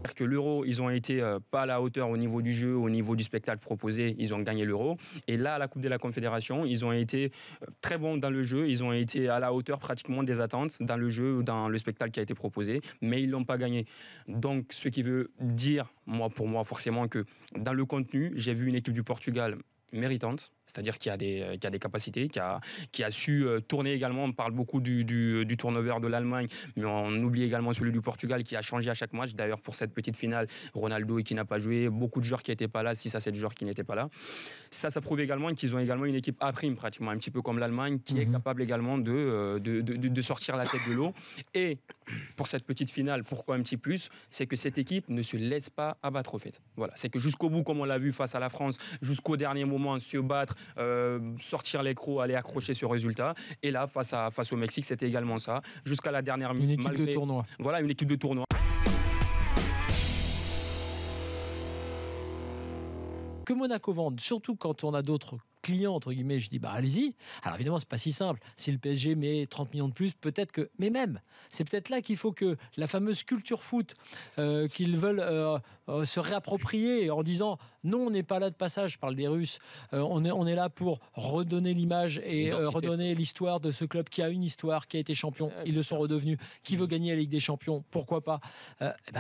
C'est-à-dire que l'Euro, ils ont été pas à la hauteur au niveau du jeu, au niveau du spectacle proposé, ils ont gagné l'Euro. Et là, à la Coupe de la Confédération, ils ont été très bons dans le jeu, ils ont été à la hauteur pratiquement des attentes dans le jeu, dans le spectacle qui a été proposé, mais ils l'ont pas gagné. Donc, ce qui veut dire, pour moi, forcément, que dans le contenu, j'ai vu une équipe du Portugal méritante, c'est-à-dire qui a des capacités, qui a su tourner également. On parle beaucoup du turnover de l'Allemagne, mais on oublie également celui du Portugal qui a changé à chaque match. D'ailleurs, pour cette petite finale, Ronaldo qui n'a pas joué, beaucoup de joueurs qui n'étaient pas là, 6 à 7 joueurs qui n'étaient pas là. Ça prouve également qu'ils ont également une équipe à prime, pratiquement, un petit peu comme l'Allemagne, qui est capable également de sortir la tête de l'eau. Et pour cette petite finale, pourquoi un petit plus? C'est que cette équipe ne se laisse pas abattre, au fait. Voilà. C'est que jusqu'au bout, comme on l'a vu face à la France, jusqu'au dernier moment, se battre, sortir les crocs, aller accrocher ce résultat. Et là, face au Mexique, c'était également ça. Jusqu'à la dernière minute. Une équipe de tournoi. Voilà, une équipe de tournoi. Que Monaco vende, surtout quand on a d'autres clients, entre guillemets, je dis allez-y. Alors évidemment, c'est pas si simple. Si le PSG met 30 millions de plus, peut-être que... Mais même, c'est peut-être là qu'il faut que la fameuse culture foot qu'ils veulent se réapproprier en disant non, on n'est pas là de passage, je parle des Russes, on est là pour redonner l'image et redonner l'histoire de ce club qui a une histoire, qui a été champion, ils le sont redevenus, qui veut gagner la Ligue des Champions, pourquoi pas.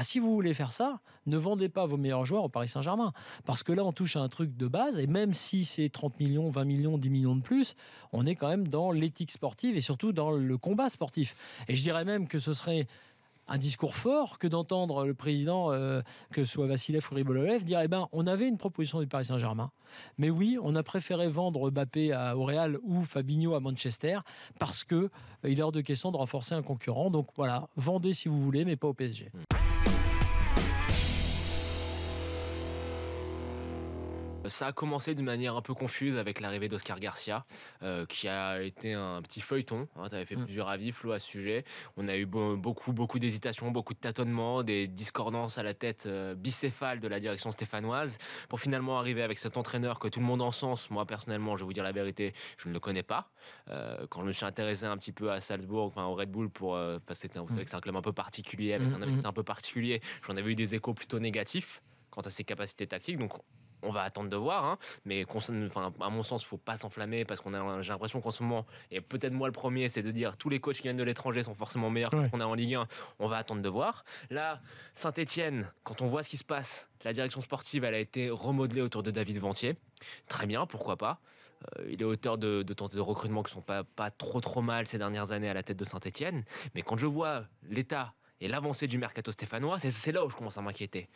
Si vous voulez faire ça, ne vendez pas vos meilleurs joueurs au Paris Saint-Germain, parce que là on touche à un truc de base, et même si c'est 30 millions, 20 millions, 10 millions de plus, on est quand même dans l'éthique sportive et surtout dans le combat sportif. Et je dirais même que ce serait un discours fort que d'entendre le président, que ce soit Vassiliev ou Ribololev, dire on avait une proposition du Paris Saint-Germain, mais oui, on a préféré vendre Mbappé au Real ou Fabinho à Manchester parce qu'il est hors de question de renforcer un concurrent. Donc voilà, vendez si vous voulez, mais pas au PSG. Ça a commencé d'une manière un peu confuse avec l'arrivée d'Oscar Garcia, qui a été un petit feuilleton. Tu avais fait plusieurs avis, Flo, à ce sujet. On a eu beaucoup d'hésitations, beaucoup de tâtonnements, des discordances à la tête bicéphale de la direction stéphanoise, pour finalement arriver avec cet entraîneur que tout le monde encense. Moi, personnellement, je vais vous dire la vérité, je ne le connais pas. Quand je me suis intéressé un petit peu à Salzbourg, au Red Bull, parce que vous savez que c'est un club un peu particulier, avec un investisseur un peu particulier, j'en avais eu des échos plutôt négatifs quant à ses capacités tactiques. Donc, on va attendre de voir, mais à mon sens, il ne faut pas s'enflammer parce j'ai l'impression qu'en ce moment, et peut-être moi le premier, c'est de dire tous les coachs qui viennent de l'étranger sont forcément meilleurs que ce qu'on a en Ligue 1. On va attendre de voir. Là, Saint-Etienne, quand on voit ce qui se passe, la direction sportive, elle a été remodelée autour de David Ventier. Très bien, pourquoi pas. Il est auteur de tentatives de recrutement qui ne sont pas trop mal ces dernières années à la tête de Saint-Etienne. Mais quand je vois l'état et l'avancée du mercato stéphanois, c'est là où je commence à m'inquiéter.